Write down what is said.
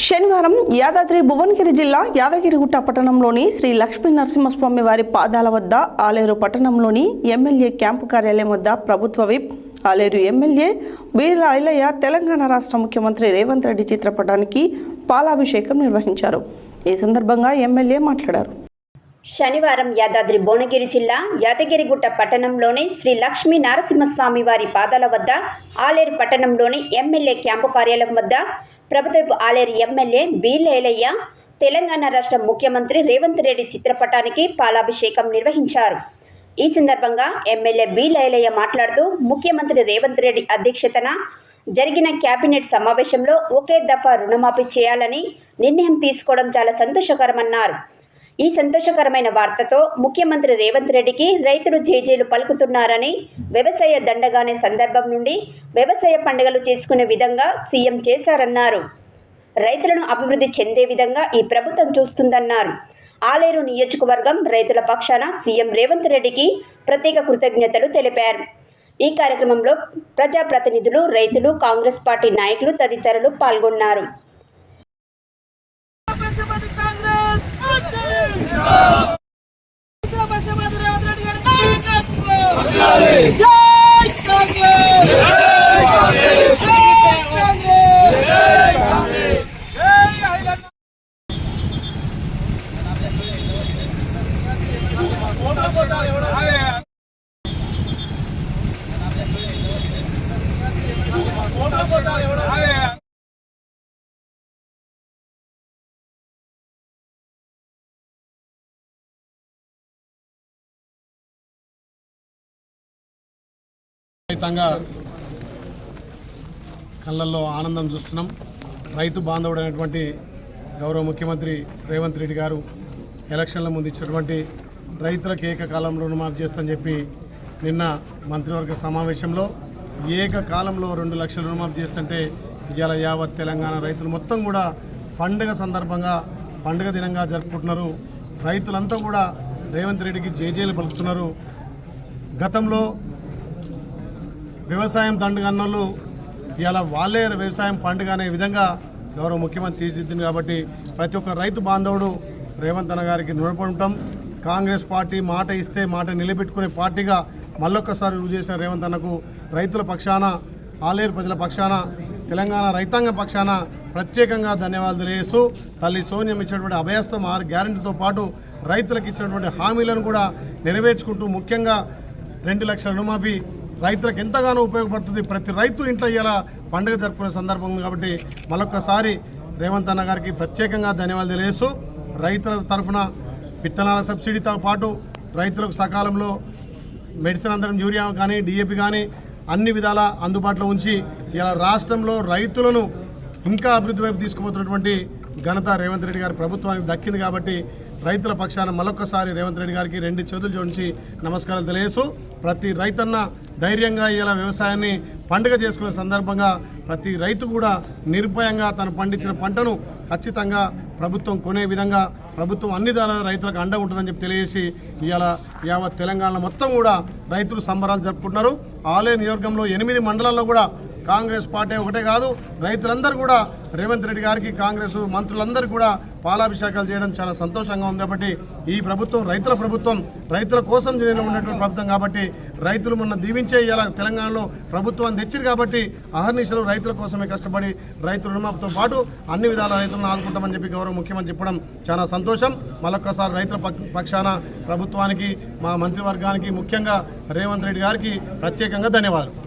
శనివారం యాదాద్రి భువనగిరి జిల్లా యాదగిరిగుట్ట పట్టణంలోని శ్రీ లక్ష్మీ నరసింహస్వామి వారి పాదాల వద్ద ఆలేరు పట్టణంలోని ఎమ్మెల్యే క్యాంపు కార్యాలయం వద్ద ప్రభుత్వ విప్ ఆలేరు ఎమ్మెల్యే వీర ఐలయ్య తెలంగాణ రాష్ట్ర ముఖ్యమంత్రి రేవంత్ రెడ్డి చిత్రపటానికి పాలాభిషేకం నిర్వహించారు. ఈ సందర్భంగా ఎమ్మెల్యే మాట్లాడారు. శనివారం యాదాద్రి భువనగిరి జిల్లా యాదగిరిగుట్ట పట్టణంలోని శ్రీ లక్ష్మీ నరసింహస్వామి వారి పాదాల వద్ద ఆలేరు పట్టణంలోని ఎమ్మెల్యే క్యాంపు కార్యాలయం వద్ద ప్రభుత్వపు ఆలేరు ఎమ్మెల్యే వీర ఐలయ్య తెలంగాణ రాష్ట్ర ముఖ్యమంత్రి రేవంత్ రెడ్డి చిత్రపటానికి పాలాభిషేకం నిర్వహించారు. ఈ సందర్భంగా ఎమ్మెల్యే వీర ఐలయ్య మాట్లాడుతూ ముఖ్యమంత్రి రేవంత్ రెడ్డి అధ్యక్షతన జరిగిన కేబినెట్ సమావేశంలో ఒకే దఫా రుణమాఫీ చేయాలని నిర్ణయం తీసుకోవడం చాలా సంతోషకరమన్నారు. ఈ సంతోషకరమైన వార్తతో ముఖ్యమంత్రి రేవంత్ రెడ్డికి రైతులు జేజేలు పలుకుతున్నారని, వ్యవసాయ దండగానే సందర్భం నుండి వ్యవసాయ పండుగలు చేసుకునే విధంగా సీఎం చేశారన్నారు. రైతులను అభివృద్ధి చెందే విధంగా ఈ ప్రభుత్వం చూస్తుందన్నారు. ఆలేరు నియోజకవర్గం రైతుల పక్షాన సీఎం రేవంత్ రెడ్డికి ప్రత్యేక కృతజ్ఞతలు తెలిపారు. ఈ కార్యక్రమంలో ప్రజాప్రతినిధులు, రైతులు, కాంగ్రెస్ పార్టీ నాయకులు తదితరులు పాల్గొన్నారు. కళ్ళల్లో ఆనందం చూస్తున్నాం. రైతు బాంధవుడైనటువంటి గౌరవ ముఖ్యమంత్రి రేవంత్ రెడ్డి గారు ఎలక్షన్ల ముందు ఇచ్చినటువంటి రైతులకు ఏకకాలంలో రుణమాఫీ చేస్తని చెప్పి నిన్న మంత్రివర్గ సమావేశంలో ఏకకాలంలో 2 లక్షల రుణమాఫీ చేస్తుంటే ఇవాళ యావత్ తెలంగాణ రైతులు మొత్తం కూడా పండుగ సందర్భంగా పండుగ దినంగా జరుపుకుంటున్నారు. రైతులంతా కూడా రేవంత్ రెడ్డికి జేజేలు పలుకుతున్నారు. గతంలో వ్యవసాయం దండుగన్నోళ్ళు ఇలా వాళ్ళే వ్యవసాయం పండుగ అనే విధంగా గౌరవ ముఖ్యమంత్రి తీర్చిదిద్దింది. కాబట్టి ప్రతి ఒక్క రైతు బాంధవుడు రేవంత్ అన్న గారికి రుణపడి ఉంటాం. కాంగ్రెస్ పార్టీ మాట ఇస్తే మాట నిలబెట్టుకునే పార్టీగా మళ్ళొక్కసారి రుజువు చేసిన రేవంత్ అన్నకు రైతుల పక్షాన, ఆలేరు ప్రజల పక్షాన, తెలంగాణ రైతాంగం పక్షాన ప్రత్యేకంగా ధన్యవాదాలు తెలియజేస్తూ తల్లి సోనియం ఇచ్చినటువంటి అభయస్థం 6 గ్యారెంటీతో పాటు రైతులకు ఇచ్చినటువంటి హామీలను కూడా నెరవేర్చుకుంటూ ముఖ్యంగా 2 లక్షల రుణమాఫీ రైతులకు ఎంతగానో ఉపయోగపడుతుంది. ప్రతి రైతు ఇంట్లో ఇలా పండుగ జరుపుకునే సందర్భం కాబట్టి మరొకసారి రేవంత్ అన్న గారికి ప్రత్యేకంగా ధన్యవాదాలు తెలియజేస్తూ రైతుల తరఫున విత్తనాల సబ్సిడీతో పాటు రైతులకు సకాలంలో మెడిసిన్ అందరం యూరియా కానీ డిఏపి కానీ అన్ని విధాల అందుబాటులో ఉంచి ఇలా రాష్ట్రంలో రైతులను ఇంకా అభివృద్ధి వైపు తీసుకుపోతున్నటువంటి ఘనత రేవంత్ రెడ్డి గారి ప్రభుత్వానికి దక్కింది. కాబట్టి రైతుల పక్షాన మరొకసారి రేవంత్ రెడ్డి గారికి 2 చేతులు జోడించి నమస్కారాలు తెలియజేస్తూ ప్రతి రైతన్న ధైర్యంగా ఇలా వ్యవసాయాన్ని పండుగ చేసుకునే సందర్భంగా ప్రతి రైతు కూడా నిర్భయంగా తను పండించిన పంటను ఖచ్చితంగా ప్రభుత్వం కొనే విధంగా ప్రభుత్వం అన్ని విధాల రైతులకు అండ ఉంటుందని చెప్పి తెలియజేసి ఇవాళ యావత్ తెలంగాణలో మొత్తం కూడా రైతులు సంబరాలు జరుపుకుంటున్నారు. ఆలేరు నియోజకవర్గంలో 8 మండలాల్లో కూడా కాంగ్రెస్ పార్టీ ఒకటే కాదు, రైతులందరూ కూడా రేవంత్ రెడ్డి గారికి, కాంగ్రెస్ మంత్రులందరూ కూడా పాలాభిషేకాలు చేయడం చాలా సంతోషంగా ఉంది. కాబట్టి ఈ ప్రభుత్వం రైతుల ప్రభుత్వం, రైతుల కోసం ఉన్నటువంటి ప్రభుత్వం కాబట్టి రైతులు మొన్న దీవించే ఇలా తెలంగాణలో ప్రభుత్వాన్ని తెచ్చారు. కాబట్టి అహర్నిశలు రైతుల కోసమే కష్టపడి రైతు రుణమాఫీతో పాటు అన్ని విధాల రైతులను ఆదుకుంటామని చెప్పి గౌరవ ముఖ్యమంత్రి చెప్పడం చాలా సంతోషం. మరొకసారి రైతుల పక్షాన ప్రభుత్వానికి, మా మంత్రివర్గానికి, ముఖ్యంగా రేవంత్ రెడ్డి గారికి ప్రత్యేకంగా ధన్యవాదాలు.